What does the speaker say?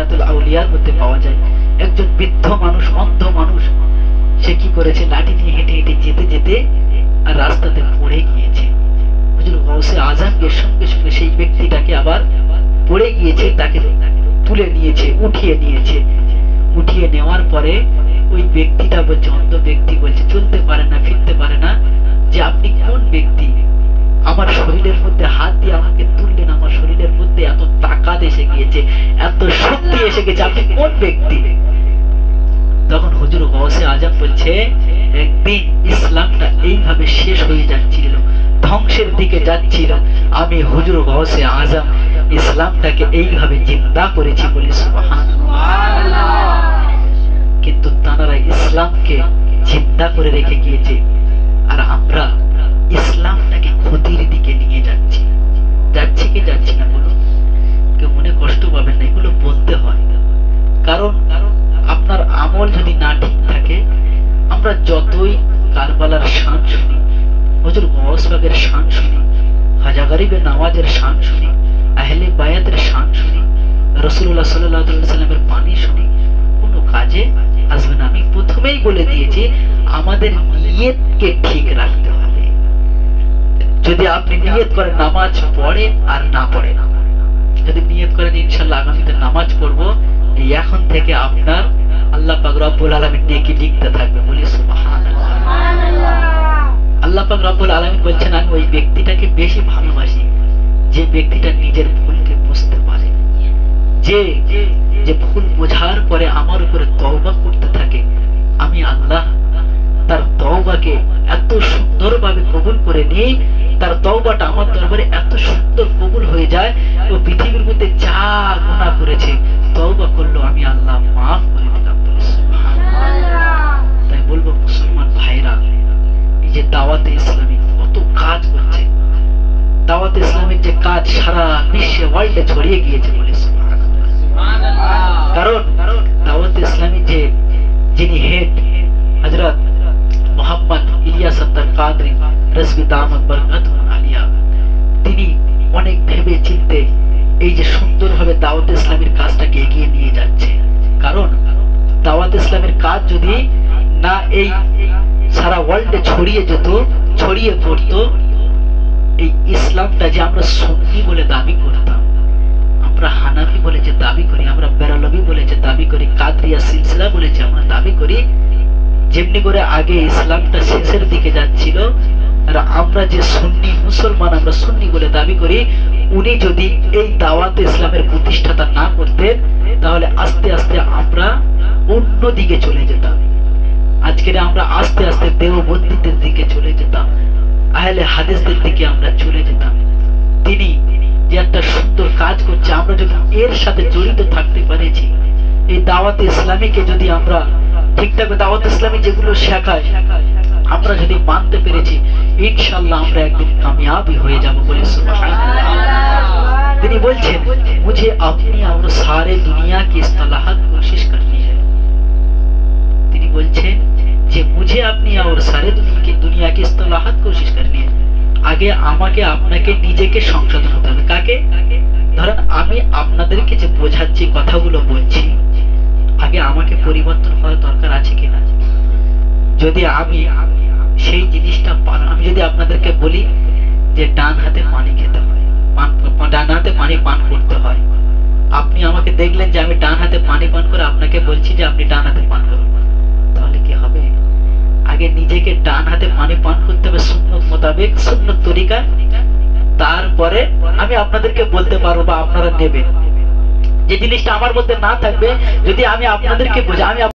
তাজকিরাতুল আউলিয়ার মধ্যে পাওয়া যায়। একজন বৃদ্ধ মানুষ, অন্ধ মানুষ, সে কি করেছে, লাঠি নিয়ে হেঁটে হেঁটে যেতে যেতে আর রাস্তাতে পড়ে গিয়েছে। হুজুর গাউসে আজম এর সঙ্গে সঙ্গে সেই ব্যক্তিটাকে আবার পড়ে গিয়েছে, তাকে তুলে নিয়েছে, উঠিয়ে নিয়েছে। উঠিয়ে নেওয়ার পরে ওই ব্যক্তিটা বলছে, অন্ধ ব্যক্তি বলছে, চলতে পারে না, ফিরতে পারে না, যে আপনি কোন ব্যক্তি, আমার শরীরের মধ্যে হাত দিয়ে আমাকে তুললেন, আমার শরীরের মধ্যে এত তাকাত এসে গিয়েছে, এত শক্তি এসে গেছে, আপনি কোন ব্যক্তি? তখন হুজুর গাউসে আজম বলছে, একদিন ইসলামটা এইভাবে শেষ হয়ে যাচ্ছিল, ধ্বংসের দিকে যাচ্ছিল, আমি হুজুর গাউসে আজম ইসলামটাকে এইভাবে জিন্দা করেছি বলে সুবহানাল্লাহ। কিন্তু তারা ইসলামকে জিন্দা করে রেখে গিয়েছে, আর আমরা ইসলামটাকে ক্ষতির দিকে নিয়ে যাচ্ছি। যাচ্ছি কি যাচ্ছি না বলুন? কেউ মনে কষ্ট পাবেন না, এগুলো বলতে হয়। কারণ আপনার আমল যদি না ঠিক থাকে, আমরা যতই কারবালার শান শুনি, হুজুর গাউস পাকের শান শুনি, খাজা গরিবের নামাজের শান শুনি, আহলে বায়াতের শান শুনি, রাসূলুল্লাহ সাল্লাল্লাহু আলাইহি ওয়াসাল্লামের বাণী শুনি, কোনো কাজে আসবে না। আমি প্রথমেই বলে দিয়েছি, আমাদের নিয়তকে ঠিক রাখতে হবে। যদি আপনি নিয়ত করেন নামাজ পড়েন আর না পড়েন, যদি নিয়ত করেন ইনশাআল্লাহ আগামীতে নামাজ পড়বো, এই এখন থেকে আপনার আল্লাহ পাক রব্বুল আলামিন নেকি লিখতে থাকবে, বলি সুবহানাল্লাহ। আল্লাহ পাক রব্বুল আলামিন বলছেন, আমি ওই ব্যক্তিটাকে বেশি ভালোবাসি যে ব্যক্তিটা নিজের ভুলকে বুঝতে পারে, যে ভুল বোঝার পরে আমার উপরে তওবা করতে থাকে। আমি আল্লাহ তার তওবাকে এত সুন্দরভাবে কবুল করে নিই, তার তওবাটা আমার দরবারে এত সুন্দর কবুল হয়ে যায়, ও পৃথিবীর মধ্যে যা গুনাহ করেছে তওবা করলো, আমি আল্লাহ মাফ করে দিলাম। তাই বলবো মুসলমান ভাইরা, এই যে দাওয়াতে ইসলামী কত কাজ করছে, দাওয়াতে ইসলামের যে কাজ সারা বিশ্বে, ওয়ার্ল্ডে ছড়িয়ে গিয়েছে, বলে কারণ দাওয়াতে ইসলামী যে যিনি হেড হযরত মোহাম্মদ ইলিয়াস আত্তার কাদরি রাসবি দামাত বরকাতুহু আলিয়া, তিনি অনেক ভেবে চিন্তে এই যে সুন্দরভাবে দাওয়াতে ইসলামের কাজটাকে এগিয়ে নিয়ে যাচ্ছে। কারণ দাওয়াতে ইসলামের কাজ যদি না এই সারা ওয়ার্ল্ডে ছড়িয়ে যেত, ছড়িয়ে পড়তো, এই ইসলামটা যে আমরা সুন্নি বলে দাবি করতাম, আমরা হানাফি বলে যে দাবি করি, আমরা বেরালভি বলে যে দাবি করি, কাদরিয়া সিলসিলা বলে যে আমরা দাবি করি, যেমনি করে আগে ইসলামটা শেষের দিকে যাচ্ছিল, আর আমরা যে সুন্নি মুসলমান, আমরা সুন্নি বলে দাবি করি, উনি যদি এই দাওয়াতে ইসলামের প্রতিষ্ঠাতা না করতেন, তাহলে আস্তে আস্তে আমরা অন্য দিকে চলে যেতাম। আজকের আমরা আস্তে আস্তে দেওবন্দীদের দিকে চলে যেতাম, আহলে হাদিসদের দিকে আমরা চলে যেতাম। তিনি যে একটা সুন্দর কাজ করছে, আমরা যদি এর সাথে জড়িত থাকতে পেরেছি, এই দাওয়াতে ইসলামীকে যদি আমরা ঠিকঠাক, দাওয়াত ইসলামী যেগুলো শেখায় আমরা যদি মানতে পেরেছি, ইনশাআল্লাহ আমরা একদিন কামিয়াবি হয়ে যাব, বলে সুবহানাল্লাহ। তিনি বলছেন, মুঝে আপনি और सारे दुनिया की इस्तिलाहत कोशिश करनी है। তিনি বলছেন যে মুঝে আপনি और सारे दुनिया की इस्तिलाहत कोशिश करनी है। আগে আমাকে আপনাকে নিজেকে সংশোধন হতে হবে। কাকে? ধরেন আমি আপনাদেরকে যে বোঝাচ্ছি, কথাগুলো বলছি, আগে আমাকে পরিবর্তন হওয়ার দরকার আছে কিনা? যদি আমি সেই জিনিসটা আমি যদি আপনাদেরকে বলি যে ডান হাতে পানি খেতে হয়, ডান হাতে পানি পান করতে হয়, আপনি আমাকে দেখলেন যে আমি ডান হাতে পানি পান করে আপনাকে বলছি যে আপনি ডান হাতে পান করুন, তাহলে কি হবে? আগে নিজেকে ডান হাতে পানি পান করতে হবে সুন্নত মোতাবেক, সুন্নত তরিকা, তারপরে আমি আপনাদেরকে বলতে পারবো বা আপনারা নেবেন। যে জিনিসটা আমার মধ্যে না থাকবে, যদি আমি আপনাদেরকে বোঝাই, আমি